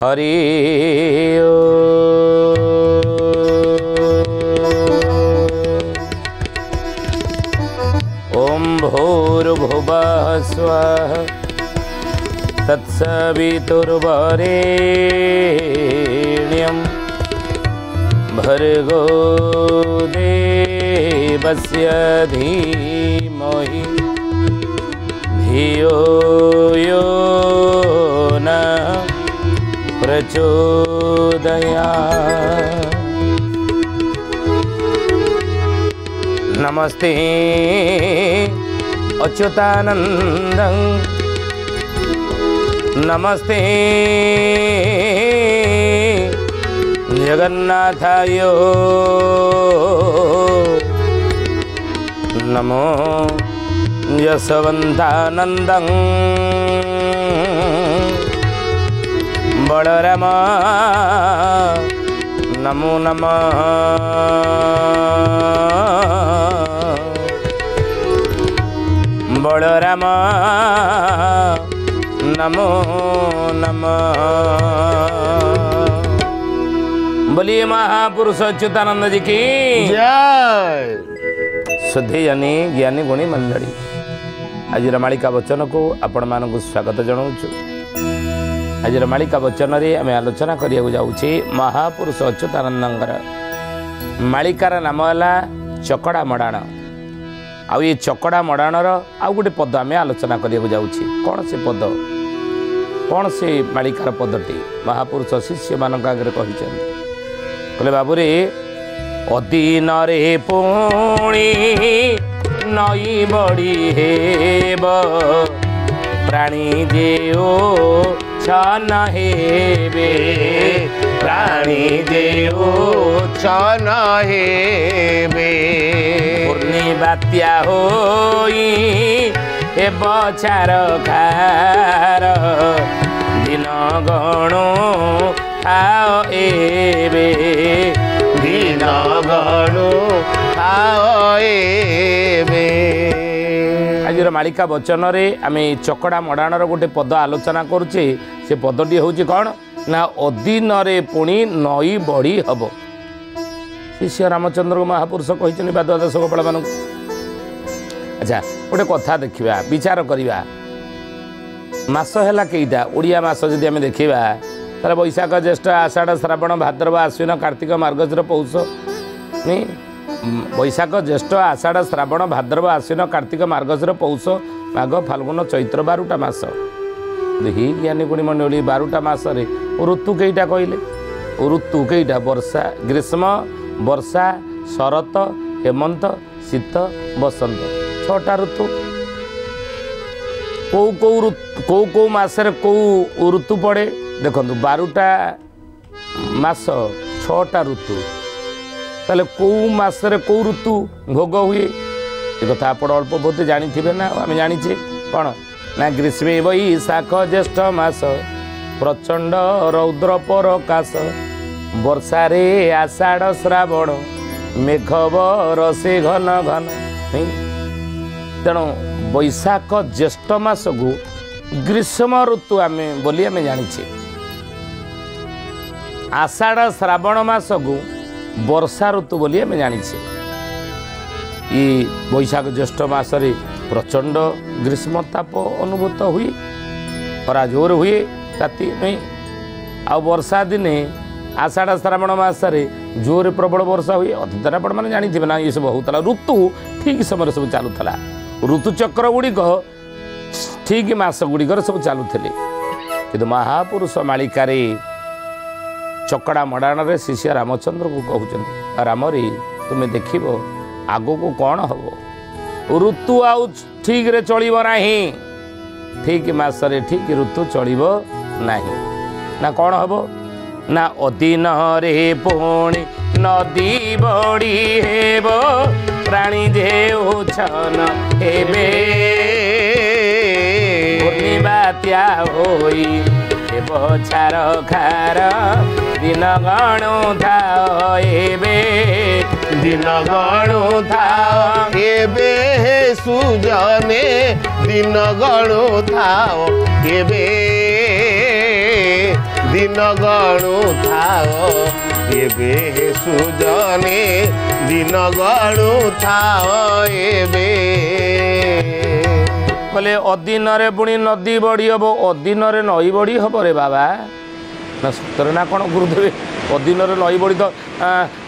हरि ओम भूर्भुवः स्वः तत्सवितुर्वरेण्यं भर्गो देवस्य धीमहि धियो यो नः प्रचोदयात्। नमस्ते अच्युतानन्दं नमस्ते जगन्नाथाय नमो यशवन्तानन्दं बलराम नमो नमः बलराम नमो नमः। बोलिए महापुरुष अच्युतानंद जी की जय। श्रद्धेयानी ज्ञानी गुणी मंडली आज मालिका वचन को आपण मानक स्वागत जनाऊँ। आज मालिका वचन रे आम आलोचना करिया जाऊँचे महापुरुष अच्युतानंदर मालिकार नाम है चकड़ा मडाण। आउ ये चकड़ा मडाणर आउ गोटे पद आम आलोचना करिया जाऊँचे कौन से पद कौन से मालिकार पदटी महापुरुष शिष्य मानक आगे कहले बाबूरे अदीन रे पुणी नई बड़ी हेब प्राणी जेओ छन हेबे प्राणी देव छन हेबे पूर्णी बात्या होई हे बछार खार दिन गणो आओ एबे दिन गणु आओ एबे। आज मालिका वचन रे आम चकड़ा मडाणर गोटे पद आलोचना करुचे से पदटी हूँ कौन ना अदीन रे पुणी नई बड़ी हम शिष्य रामचंद्र महापुरुष कहते बा द्वादश गोपाल मान। अच्छा गोटे कथा देखा विचार करवा मास है कईटा ओडिया मास जदि आम देखा तार बैशाख ज्येष्ठ आषाढ़ श्रावण भाद्रव आश्विन कार्तिक मार्गशीर पौष नहीं बैशाख ज्येष्ठ आषाढ़ श्रावण भाद्रव आश्विन कार्तिक मार्गशीर पौष माघ फाल्गुन चैत्र 12टा मास देखी ज्ञानी गुणी मंडली 12टा मास ऋतु कईटा कहले ऋतु कईटा वर्षा ग्रीष्म वर्षा शरत हेमंत शीत बसंत 6टा ऋतु कौ मासरे कौ ऋतु पड़े देखो 12टा मास 6टा ऋतु ताले कौ मासरे कौ ऋतु भोग हुए ये कथा आप अल्प बहुत जानी ना आम जाचे कौन ना ग्रीष्म वैशाख ज्येष्ठ मास प्रचंड रौद्र प्रकाश वर्षा रे आषाढ़ श्रावण मेघ बरसे घन घन तेणु वैशाख ज्येष्ठ मास को ग्रीष्म ऋतु आम बोली आम जाचे आषाढ़ श्रावण मास को वर्षा ऋतु बोली आम जाचे ये वैशाख ज्येष्ठ मासरे प्रचंड ग्रीष्म ताप अनुभूत हुए खरा जोर हुए राति नहीं आ वर्षा दिने आषाढ़ श्रावण मासरे जोर प्रबल वर्षा हुए अतीतर आपण मैंने जानी ना ये सब होता ऋतु ठीक समय सब चलूला ऋतुचक्र गुड़िक ठीक मास गुड़िकर सब चलुले कि महापुरुष मालिकारे चकड़ा मडाण शिष्य रामचंद्र को कहते राम रे तुम्हें देख आगो को कौन हम ऋतु आउ ठीक रे चलिब नाही ठीक मासरे ठीक ऋतु चलिब नाही ना कौन हम ना अदीन रे पुणी नदी बड़ी हेब प्राणी जेऊ छन हेबे पूर्णी बात्या होई हे बछार खार दिन गणु थाओ एबे दिन गणु थाओ एबे सुजने दिन गणु थाओ एबे दिन गणुथाओ एबे सुजने दिन गणुथाओ एबे बोले अदिन पुणी नदी बड़ी हम अदिन नई बड़ी हम रे बाबा ना सतरे ना कौन गुरुदेव अदिन नई बड़ी तो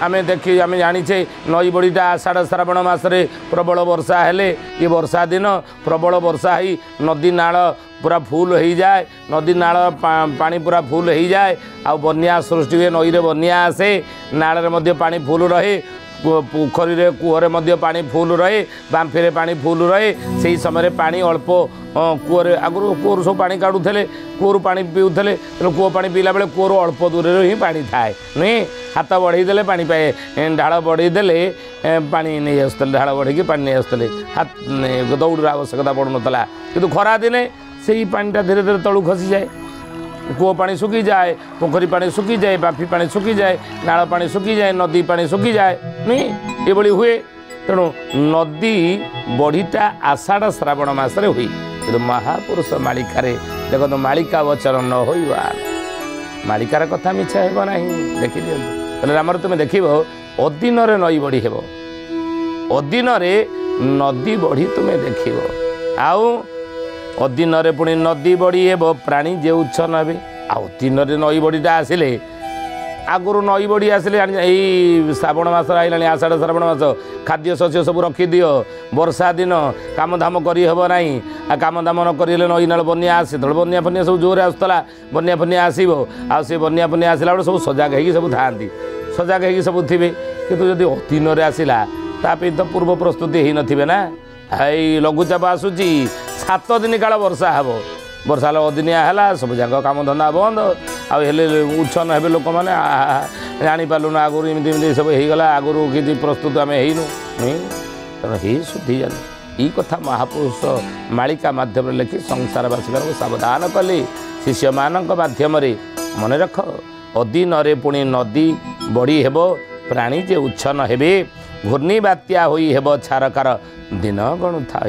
आम देखी आम जाचे नई बड़ीटा आषाढ़ श्रावण मसरे प्रबल वर्षा हेले ये वर्षा दिन प्रबल वर्षा ही नदी नाल पूरा फुल हो जाए नदी नाल पानी पूरा फुल हो जाए आ बन्या सृष्टि हुए नई बन्या आसे नाल में पानी फुल रहे पोखरी रे कूहरे मध्य पानी फुल रहे बांफी पानी फुल रहे से समय पानी अल्प कूहरे आगु कूहर सब पानी काढ़ुले कूहर पानी पीऊले कूह पानी पीला बेले कूहर अल्प दूर ही पानी थाए नुहे हाथ बढ़ईदे पानी पाए ढाल बढ़ईदे पानी नहीं आसुले ढाल बढ़ी पानी नहीं आसुले हाथ दौड़ आवश्यकता पड़ूला कि खरा दिने से पानीटा धीरे धीरे तलू खसी जाए कूह पानी सुखी जाए पोखरी पानी सुखी जाए बाफी पानी सुखी जाए नाल पानी सुखी जाए नदी पानी सुखी जाए नहीं ये हुए तेणु नदी बढ़ीटा आषाढ़ श्रावण मासरे हुई कि महापुरुष मालिकार देख तो मालिका वचन न हो मालिकार कथा मिछा हेब ना देखी दिखाँ रामर तुम देख अदिन नई बढ़ी हेब अदिन नदी बढ़ी तुम्हें देख आउ अदिन पुणी नदी बड़ी हेब प्राणी जे उच्छन हे आदिन नई बड़ीटा आसिले आगुरी नई बड़ी आसिले यही श्रावण मास आईला आषाढ़ श्रावण मास खाद्य शस्य सब रखिदि वर्षा दिन काम धाम करना आ काम धाम न कर नई नाल बन्या आसे तो बन्या फनिया सब जोर आसूला बन्या फनिया आसो आ बन्या फनिया आसला बेले सब सजाग हो सब था सजाग हो सब थे कि जब अदिन आसला ताप तो पूर्व प्रस्तुति हो नथिबे ना हाई लघुचाप आसूची 7 दिन काल वर्षा हे वर्षा अदिनिया है सब जाक कम धंदा बंद आले उच्छन हे लोक मैंने जापारूँ आगुरी एमती सब होगला आगुरी किसी प्रस्तुत आम होनु तेणु ही शुद्धि जानी यही कथा महापुरुष मालिका मध्यम लिखि संसारवासी को सावधान कले शिष्य मान मध्यम मन रख अदिन पुणी नदी बड़ी हेब प्राणी जे उच्छन हे घूर्णी बात्या होई हेब छारकार दिन गणुथा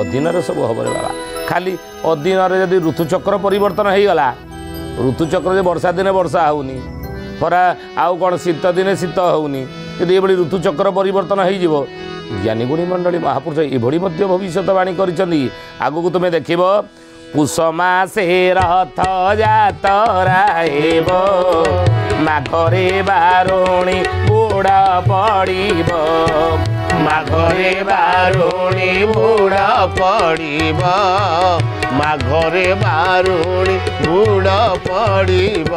अदिन सब हम रे बाबा खाली अदिन जदि ऋतुचक्र परिवर्तन हो गला ऋतुचक्र वर्षा दिन वर्षा होनी खरा आउ कौन शीत दिन शीत होनी यदि ये ऋतुचक्र परिवर्तन हो ज्ञानी गुणी मंडली महापुरुष ये भविष्यवाणी करिसेंती आगु तुम्हें देख पुष मासे रथ जातरा हेब माघरे बारुणी बुड़ा पड़िब माघरे बारुणी बुड़ा पड़िब माघरे बारुणी बुड़ा पड़िब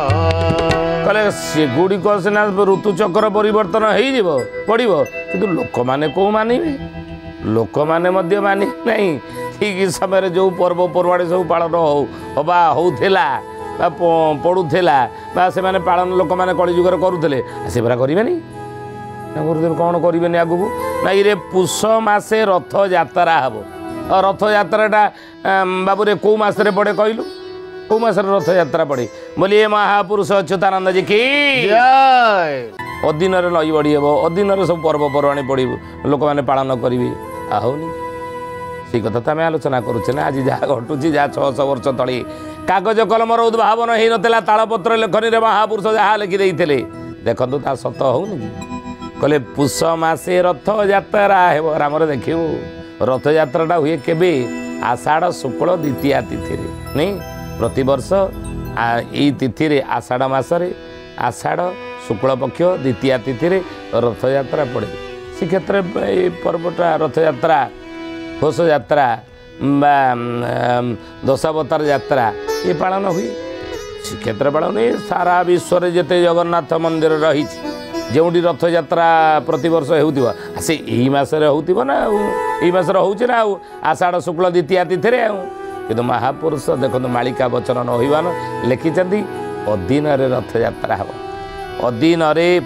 कले सेगुड़िक सीना ऋतुचक्र परिवर्तन हो पड़ो कि लोक मैंने कौ मानिबे लोक मैंने मानि नहीं ठीक समय जो पर्वपर्वाणी सब पालन हवा होउथिला पड़ूला से मैंने पालन लोक मैंने कलिजुगर करुले से परा करें गुरुदेव कौन करें आगू ना ये पुष मसे रथ यात्रा हम रथ यात्राटा बाबूरे कौ मसरे पड़े कहलु कौ मसरे रथ यात्रा पड़े बोलिए महापुरुष अच्युतानंद जी की अदिन नई बड़ी हे अदिन सब पर्वपर्वाणी पड़ लोक मैंने पालन करेंगे आहनी से कथा तो आम आलोचना करुचे ना आज जहाँ घटुची जहाँ 600 वर्ष तले कागज कलमर उद्भावन हो नाला तालपत्र लेखनी महापुरुष जहाँ लिखिदे देखु ता सत होनी कहले पुष मसे रथ यात्रा हेब रामर देखू रथ यात्राटा हुए केबे आषाढ़ शुक्ल द्वितीया तिथि नहीं प्रतिवर्ष यही तिथि आषाढ़ मसरे आषाढ़ शुक्ल पक्ष द्वितीया तिथि रथ यात्रा पड़े से क्षेत्र पर्वटा रथ यात्रा घोष यात्रा दशावतार यात्रा ये पालन हुए श्रीक्षेत्र पालन हुए सारा विश्व जिते जगन्नाथ मंदिर रही जो रथ यात्रा प्रति वर्ष हो से यही मसरे होना यही मसर होना आषाढ़ शुक्ल द्वितीया तिथि कि महापुरुष देखो मालिका वचन नहीवान लिखिंट अदिन रथ यात्रा हम अदिन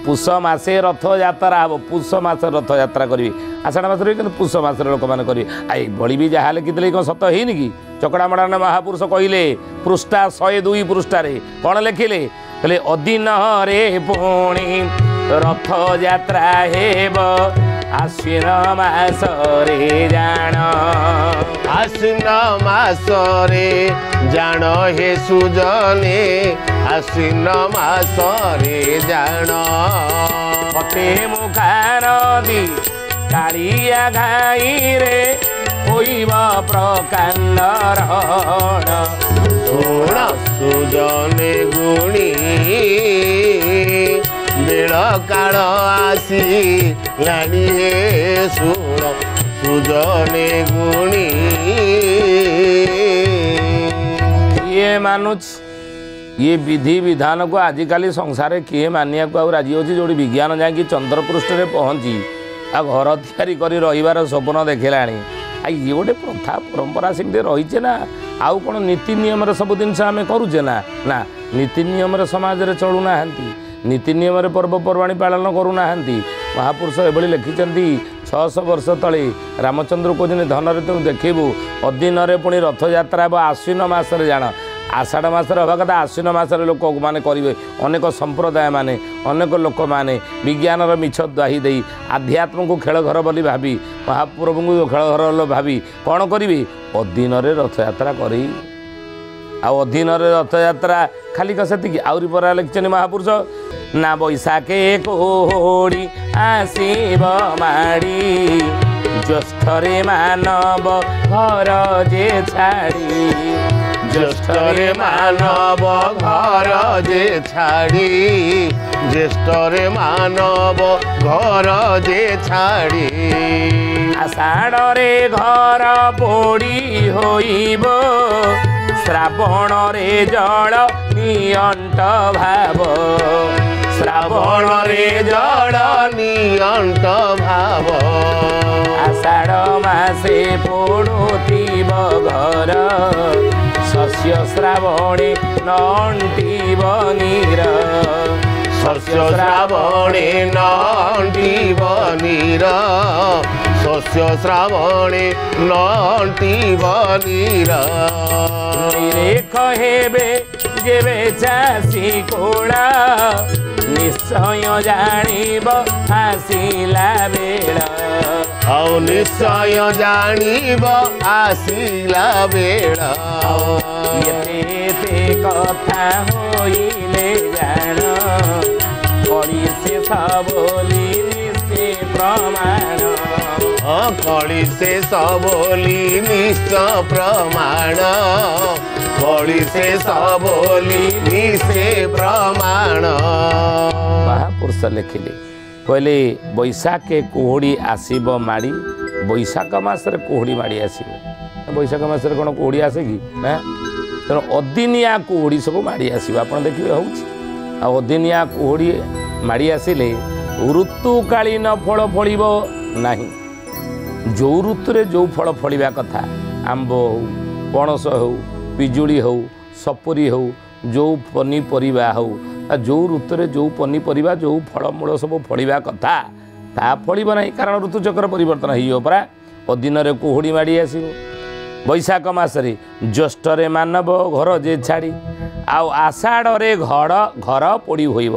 पुष मसे रथ यात्रा हम पुष मस रथ यात्रा करी आषाढ़ मास पुष मस लोक मैंने करेंगे आई बड़ी भी जहाँ लिखिले कौन सत है कि चकड़ा मड़ान महापुरुष कहले पृष्ठा 102 पृष्ठारे कौन लिखिले कहले अदिन रे पुणी रथ यात्रा हेब आश्विन मास रे जान आश्विन मासरे जान हे सुजने आश्विन मासरे जान पते मुखा नदी कालिया घाई रे होइब प्रकांड रण शुण सुजने गुणी बेल काल आसी लानी हे शुण सुजने गुणी किए मानुच ये विधि विधान को आजिकल संसार किए मानिया को राजी अच्छी जो विज्ञान जाकि चंद्रपृष्ठ में पहुँची आ घर तैयारी कर रहीबार स्वप्न देखला ये गोटे प्रथा परंपरा सेमती रही ना आउ कौन नीति नियम सब जिनस आम करुचे ना ना नीति नियम समाज में चलुना नीति नियम पर्वपर्वाणी पालन करूना महापुरुष एभली लिखिं 600 वर्ष तले रामचंद्र को धनरे तुम देखू अदिन पुणी रथयात्रा आश्विन मसरे जान आषाढ़ मसरे हवा कथा आश्विन मसरे लोक मैंने करेंगे अनेक संप्रदाय माने अनेक लोक मैंने विज्ञान मिछ दुआही दे आध्यात्म को खेल घर बोली भावी महाप्रभु को खेल घर भावी कौन करी अदिन रथयात्रा करी अधीन रथयात्रा खाली कसेति आउरी परा लिखिं महापुरुष ना बैशाखे कोड़ी आसीब माड़ी ज्येष्ठरे मानव घर जे छाड़ी ज्येष्ठरे मानव घर जे छाड़ी ज्येष्ठरे मानव घर जे छाड़ी आषाढ़े घर पोड़ी होइब श्रावण रे जल नियंट भाव श्रावण रे जल नियंट भाव आषाढ़ मासे पोड़ुथिब घर शस्य श्रावणे नंटिब नीर शस्य श्रावणे नंटिब नीर शस्य श्रावणे नंटिब नीर निरेख हेबे जेबे चाषी कोड़ा निश्चय जानिब आसिला बेला ଆଉ ନିଶ୍ଚୟ ଜାଣିବ ଆସିଲା ବେଳ एते कथा होइले जान कଳି शेष बोली निश्चय प्रमाण कଳି शेष बोली निश्चय प्रमाण कଳି शेष बोली निश्चय प्रमाण महापुरुष लिखिले कहले बैशाखे कुहुड़ी आसीब माड़ी बैशाख मासरे कुहुड़ी माड़ी आसीब बैशाख मासरे कौन कुहुड़ी आसे कि ना तेणु अदिनिया कुहुड़ी सब माड़ी आसीब आप देखिए हूँ अदिनिया कुहुड़ी माड़ी आसिले ऋतुकालीन फल फल ना जो ऋतुरे जो फल फलिया कथा आंब हो पणस हो पिजुड़ी हो सपुरी हो जो पनीपरिया हो जो ऋतुरे जो पनीपरिया जो फलमूल सब फलिया कथा ता फल ना कारण ऋतुचक्र परिवर्तन हो परा अदिन कुहुड़ी माड़ी आसो बैशाख मसरे ज्येष्ठरे मानव घर जे छाड़ी आषाढ़े घर पोड़ी होइब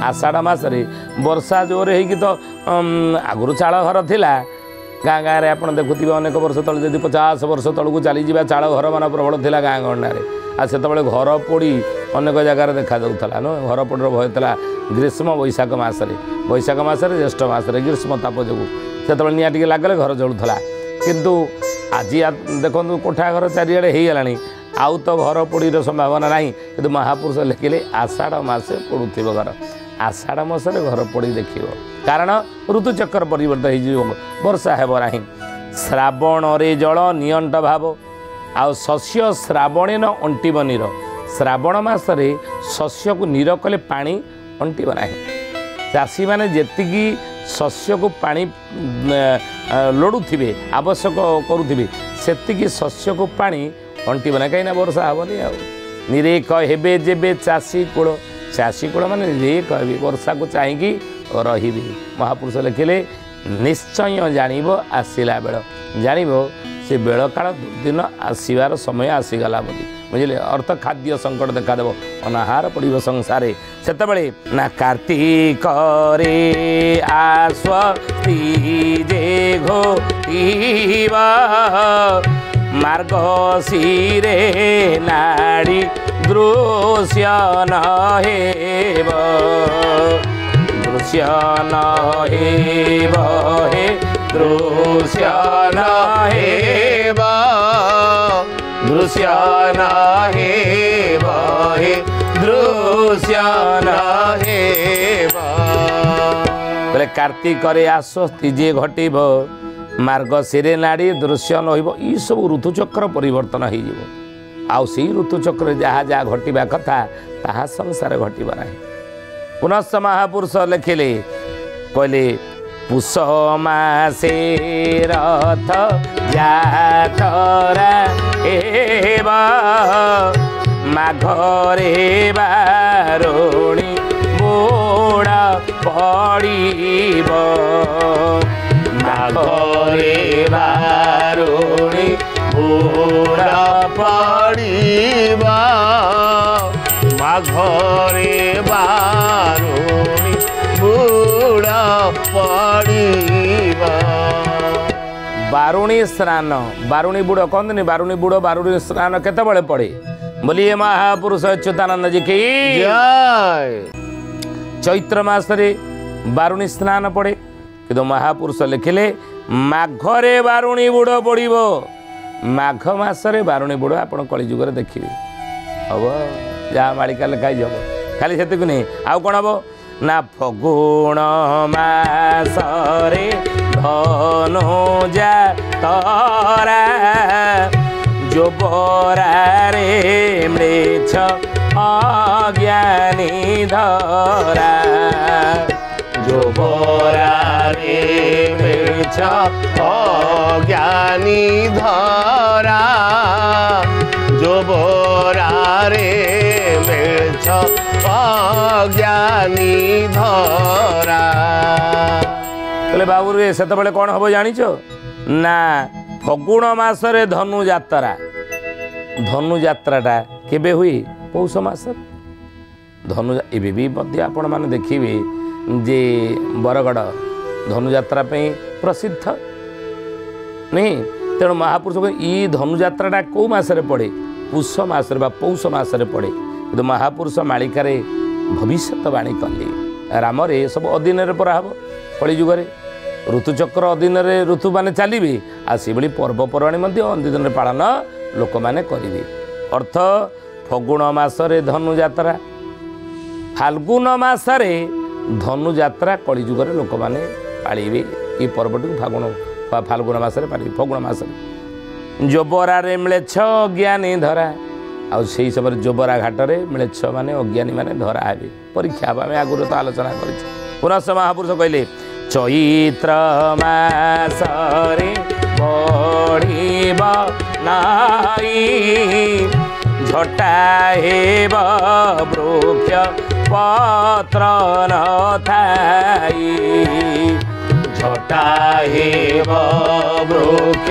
आषाढ़ मसरे वर्षा जोर हो तो आगुरी चाल घर थिला गाँ गाँव में आप देखुवे अनेक वर्ष तले जब 50 वर्ष तलू चली जा चाल घर मान प्रबल था गाँ गंडारे से घर पोड़ी अनेक जगार देखा जाऊला न घर पोड़र भय था ग्रीष्म बैशाख मसरे ज्येष्ठ मसरे ग्रीष्म ताप जो से निआ टे लगले घर जलूला किंतु आज देखो कोठा घर चारिड़े हो गला आउ तो घर पोड़ीर संभावना ना कि महापुरुष लिखिले आषाढ़ मासे पोड़ुव घर आषाढ़ मासरे घर पोड़ी देख कारण ऋतुचक्र परिवर्तन हो वर्षा हेब ना श्रावण रे जल नियंट भाव आउ शस्य श्रावणे न अंटिब नीर श्रावण मासरे शस्य को नीर कले पानी अंटिब ना चाषी मैंने जी शस्य को पानी लोड़ुवे आवश्यक करुवे से शस्य को पानी अंटिब ना कहीं वर्षा हेनी आरेख हेबे जेबे चाषी कूल माने निरेख हे वर्षा को चाहिए रही महापुरुष लिखिले निश्चय जानिब आसिला बेल जानिब से बेल काल दुर्दिन आसबार समय आसीगला बोली बुझे अर्थ खाद्य संकट देखादेव अनाहार पड़ो संसारे से ना कार्तिक रे आस्वती जे घोटीब ମାର୍ଗଶିରେ ନାଡ଼ି ଦୃଶ୍ୟ ନ ହେବ ଦୃଶ୍ୟ ନ ହେବ ହେ ଦୃଶ୍ୟ ନ ହେବ ଦୃଶ୍ୟ ନ ହେବ ହେ ଦୃଶ୍ୟ ନ ହେବ ବୋଲେ କାର୍ତ୍ତିକରେ ଆଶ୍ୱସ୍ତି ଯିଏ ଘଟିବ ମାର୍ଗଶିରେ ନାଡ଼ି ଦୃଶ୍ୟ ନ ହେବ ଏସବୁ ଋତୁଚକ୍ର ପରିବର୍ତ୍ତନ ହେଇଯିବ ଆଉ ସେଇ ଋତୁଚକ୍ରରେ ଯାହା ଯାହା ଘଟିବା କଥା ତାହା ସଂସାରେ ଘଟିବ ନାହିଁ। ପୁନଶ୍ଚ ମହାପୁରୁଷ ଲେଖିଲେ କହିଲେ ପୁଷ ମାସେ ରଥ ଯାତ୍ରା ହେବ ମାଘରେ ବାରୁଣୀ ବୁଡ଼ ପଡ଼ିବ ମାଘରେ ବାରୁଣୀ ବୁଡ଼ ପଡ଼ିବା ମାଘରେ ବାରୁଣୀ ବୁଡ଼ ପଡ଼ିବା ବାରୁଣୀ ସ୍ନାନ ବାରୁଣୀ ବୁଡ଼ କହନ୍ତିନି ବାରୁଣୀ ବୁଡ଼ ବାରୁଣୀ ସ୍ନାନ କେତେବେଳେ ପଡ଼େ ବୋଲିଏ ମହାପୁରୁଷ ଅଚ୍ୟୁତାନନ୍ଦ ଜୀ କି ଜୟ। ଚୈତ୍ର ମାସରେ ବାରୁଣୀ ସ୍ନାନ ପଡ଼େ କିନ୍ତୁ ମହାପୁରୁଷ ଲେଖିଲେ ମାଘରେ ବାରୁଣୀ ବୁଡ଼ ପଡ଼ିବ ମାଘ ମାସରେ ବାରୁଣୀ ବୁଡ଼ ଆପଣ କଳିଯୁଗରେ ଦେଖିବେ ହବ ଯାହା ମାଳିକା ଲେଖା ହେଇଯିବ ଖାଲି ସେତିକି ନୁହେଁ ଆଉ କ'ଣ ହବ ନା ଫଗୁଣ ମାସରେ ଧନୁଜା ତରା ଯୋବରାରେ ମୃଛ ଅଜ୍ଞାନୀ ଧରା ଯୋବରାରେ ମୃଛ ଅଜ୍ଞାନୀ ଧରା ଯୋବରାରେ ମୃଛ ଅଜ୍ଞାନୀ ଧରା କହିଲେ ବାବୁରେ ସେତେବେଳେ କ'ଣ ହବ ଜାଣିଛ ନା ଫଗୁଣ ମାସରେ ଧନୁଯାତ୍ରାଟା କେବେ ହୁଏ ପୌଷ ମାସରେ ଏବେ ବି ମଧ୍ୟ ଆପଣମାନେ ଦେଖିବେ ଯେ ବରଗଡ଼ ଧନୁଯାତ୍ରା ପାଇଁ ପ୍ରସିଦ୍ଧ ନୁହେଁ ତେଣୁ ମହାପୁରୁଷ ଏଇ ଧନୁଯାତ୍ରାଟା କେଉଁ ମାସରେ ପଡ଼େ ପୁଷ ମାସରେ ବା ପୌଷ ମାସରେ ପଡ଼େ କିନ୍ତୁ ମହାପୁରୁଷ ମାଳିକାରେ ଭବିଷ୍ୟତବାଣୀ କଲେ ରାମରେ ସବୁ ଅଧୀନରେ ପରାହବ କଳିଯୁଗରେ ଋତୁଚକ୍ର ଅଧୀନରେ ଋତୁମାନେ ଚାଲିବେ ଆଉ ସେଭଳି ପର୍ବପର୍ବାଣି ମଧ୍ୟ ଅଧୀନରେ ପାଳନ ଲୋକମାନେ କରିବେ ଅର୍ଥ ଫଗୁଣ ମାସରେ ଧନୁଯାତ୍ରା ଫାଲ୍ଗୁନ ମାସରେ ଧନୁଯାତ୍ରା କଳିଯୁଗରେ ଲୋକମାନେ ପାଳିବେ ଏ ପର୍ବଟିକୁ ଫାଲ୍ଗୁନ ମାସରେ ପାଳିବେ ଫଗୁଣ ମାସରେ ଯୋବରାରେ ମ୍ଳେଚ୍ଛ ଅଜ୍ଞାନୀ ଧରା ଆଉ ସେହି ସମୟରେ ଯୋବରା ଘାଟରେ ମ୍ଳେଚ୍ଛ ମାନେ ଅଜ୍ଞାନୀ ମାନେ ଧରା ହେବେ ପରୀକ୍ଷା ହେବ ଆମେ ଆଗରୁ ତ ଆଲୋଚନା କରିଛୁ ପୁନଶ୍ଚ ମହାପୁରୁଷ କହିଲେ ଚୈତ୍ର ମାସରେ ବଢ଼ିବ ନାଇ ଝଟା ହେବ ବୃକ୍ଷ ପତ୍ର ନଥାଇ ଝଟା ହେବ ବୃକ୍ଷ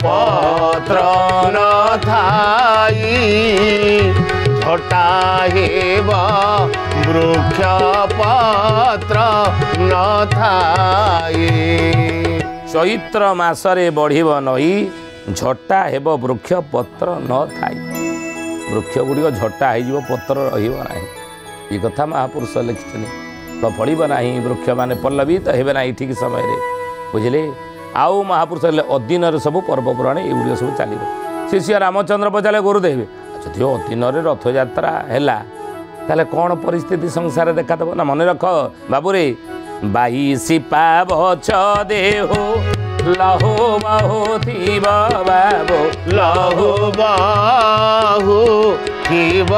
ପତ୍ର ନଥାଇ ଝଟା ହେବ ବୃକ୍ଷ ପତ୍ର ନଥାଇ ଚୈତ୍ର ମାସରେ ବଢ଼ିବ ନଈ ଝଟା ହେବ ବୃକ୍ଷ ପତ୍ର ନଥାଇ ବୃକ୍ଷ ଗୁଡ଼ିକ ଝଟା ହେଇଯିବ ପତ୍ର ରହିବ ନାହିଁ ଏ କଥା ମହାପୁରୁଷ ଲେଖିଛନ୍ତି ଫଳିବ ନାହିଁ ବୃକ୍ଷମାନେ ପଲ୍ଲବିତ ହେବେ ନାହିଁ ଠିକ୍ ସମୟରେ ବୁଝିଲେ ଆଉ ମହାପୁରୁଷ ହେଲେ ଅଦିନରେ ସବୁ ପର୍ବପର୍ବାଣି ଏଗୁଡ଼ିକ ସବୁ ଚାଲିବ ଶିଷ୍ୟ ରାମଚନ୍ଦ୍ର ପଚାରିଲେ ଗୁରୁଦେବ ଯଦି ଅଦିନରେ ରଥଯାତ୍ରା ହେଲା ତାହେଲେ କ'ଣ ପରିସ୍ଥିତି ସଂସାରରେ ଦେଖାଦେବ ନା ମନେ ରଖ ବାବୁରେ 22 ପାବଛ ଦେହ ଲହୁ ବହୁ ଥିବ ବାବୁ ଲହୁ ବହୁ ଥିବ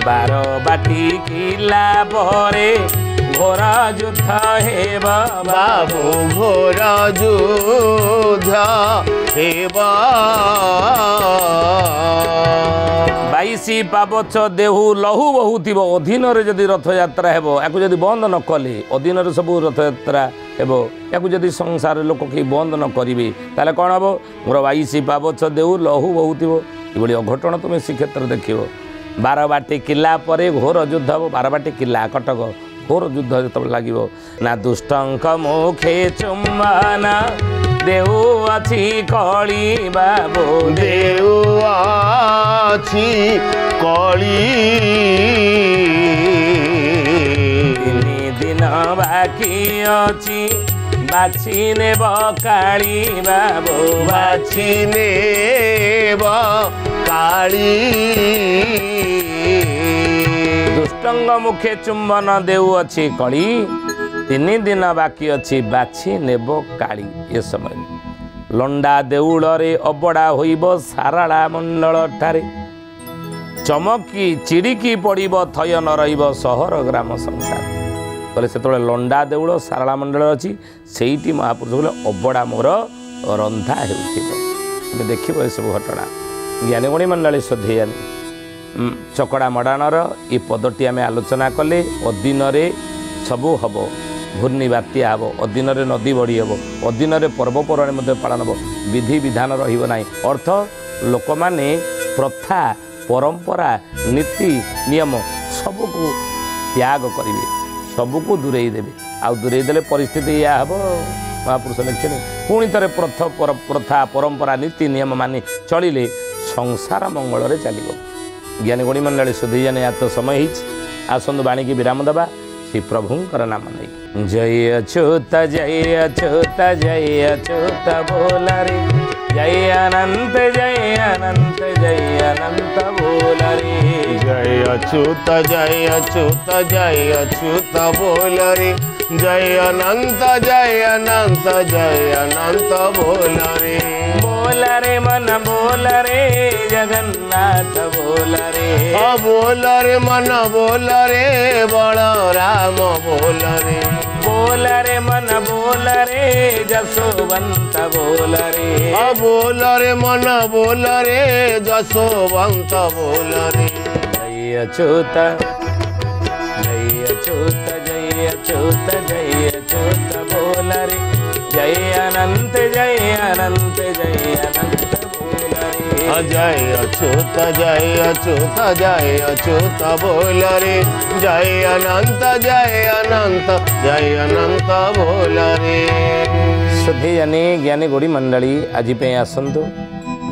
12 ବାଟି କିଲା ପରେ ଘୋର ଯୁଦ୍ଧ ହେବ ବାବୁ ଘୋର ଯୁଦ୍ଧ ହେବ 22 ପାବଛ ଦେହୁ ଲହୁ ବହୁଥିବ ଅଧୀନରେ ଯଦି ରଥଯାତ୍ରା ହେବ ୟାକୁ ଯଦି ବନ୍ଦ ନ କଲେ ଅଧୀନରେ ସବୁ ରଥଯାତ୍ରା ହେବ ୟାକୁ ଯଦି ସଂସାର ଲୋକ କେହି ବନ୍ଦ ନ କରିବେ ତାହେଲେ କ'ଣ ହେବ ମୋର 22 ପାବଛ ଦେହୁ ଲହୁ ବହୁଥିବ ଏଭଳି ଅଘଟଣ ତୁମେ ଶ୍ରୀକ୍ଷେତ୍ର ଦେଖିବ 12 ବାଟି କିଲା ପରେ ଘୋର ଯୁଦ୍ଧ ହେବ 12 ବାଟି କିଲା କଟକ ଘୋର ଯୁଦ୍ଧ ଯେତେବେଳେ ଲାଗିବ ନା ଦୁଷ୍ଟଙ୍କ ମୁଖେ ଚୁମ୍ବନ ଦେଉ ଅଛି କଳିବା ବୋଧେ ଦେଉଆଛି କଳି ତିନି ଦିନ ବାକି ଅଛି ବାଛି ନେବ କାଳିବା ବୋବା ବାଛି ନେବ କାଳି ଦୁଷ୍ଟଙ୍କ ମୁଖେ ଚୁମ୍ବନ ଦେଉଅଛି କଳି ତିନି ଦିନ ବାକି ଅଛି ବାଛି ନେବ କାଳି। ଏ ସମୟରେ ଲଣ୍ଡା ଦେଉଳରେ ଅବଡ଼ା ହୋଇବ ସାରଳା ମଣ୍ଡଳ ଠାରେ ଚମକି ଚିଡ଼ିକି ପଡ଼ିବ ଥୟ ନ ରହିବ ସହର ଗ୍ରାମ ସଂସାର। କହିଲେ ସେତେବେଳେ ଲଣ୍ଡା ଦେଉଳ ସାରଳା ମଣ୍ଡଳ ଅଛି ସେଇଠି ମହାପୁରୁଷ କହିଲେ ଅବଡ଼ା ମୋର ରନ୍ଧା ହେଉଥିବ। ଏବେ ଦେଖିବ ଏସବୁ ଘଟଣା ଜ୍ଞାନୀଗୁଣୀ ମଣ୍ଡଳୀ ଶ୍ରଦ୍ଧେୟାନୀ ଚକଡ଼ା ମଡ଼ାଣର ଏ ପଦଟି ଆମେ ଆଲୋଚନା କଲେ ଅଦିନରେ ସବୁ ହେବ ଘୂର୍ଣ୍ଣି ବାତ୍ୟା ହେବ ଅଦିନରେ ନଦୀ ବଢ଼ି ହେବ ଅଦିନରେ ପର୍ବପର୍ବାଣି ମଧ୍ୟ ପାଳନ ହେବ ବିଧି ବିଧାନ ରହିବ ନାହିଁ ଅର୍ଥ ଲୋକମାନେ ପ୍ରଥା ପରମ୍ପରା ନୀତି ନିୟମ ସବୁକୁ ତ୍ୟାଗ କରିବେ ସବୁକୁ ଦୂରେଇ ଦେବେ ଆଉ ଦୂରେଇ ଦେଲେ ପରିସ୍ଥିତି ଏଇଆ ହେବ ମହାପୁରୁଷ ଲେଖିଛନ୍ତି ପୁଣି ଥରେ ପ୍ରଥା ପରମ୍ପରା ନୀତି ନିୟମ ମାନି ଚଳିଲେ ସଂସାର ମଙ୍ଗଳରେ ଚାଲିବ। ଜ୍ଞାନୀଗୁଣୀ ମଣ୍ଡଳୀ ସୁଧୀଜାନୀ ଆତ ସମୟ ହେଇଛି ଆସନ୍ତୁ ବାଣୀକି ବିରାମ ଦେବା ଶ୍ରୀ ପ୍ରଭୁଙ୍କର ନାମ ନେଇ ଜୟ ଅଚ୍ୟୁତ ବୋଲା ରେ ଜୟ ଅନନ୍ତ ବୋଲା ରେ जय अच्युत बोल रे जय अनंत बोल रे मन बोल रे जगन्नाथ बोल रे बोल रे मन बोल रे बलराम बोल रे मन बोल रे जसोवंत बोल रे बोल रे मन बोल रे जसोवंत बोल रे जय अच्युत बोल रे जय अनंत बोल रे जय अच्युत बोल रे जय अनंत बोल रे। सुधीजानी ज्ञानी गुड़ी मंडली आज आसतु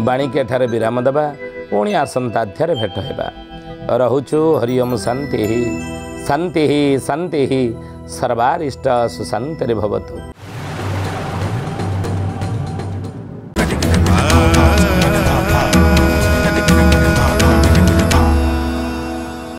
बाणी के ठारे विराम देवा पुणी आसंता अध्याय भेट होगा रहुचु हरिओम शांति शांति शांति सर्वारिष्ट सुशांति भवतु।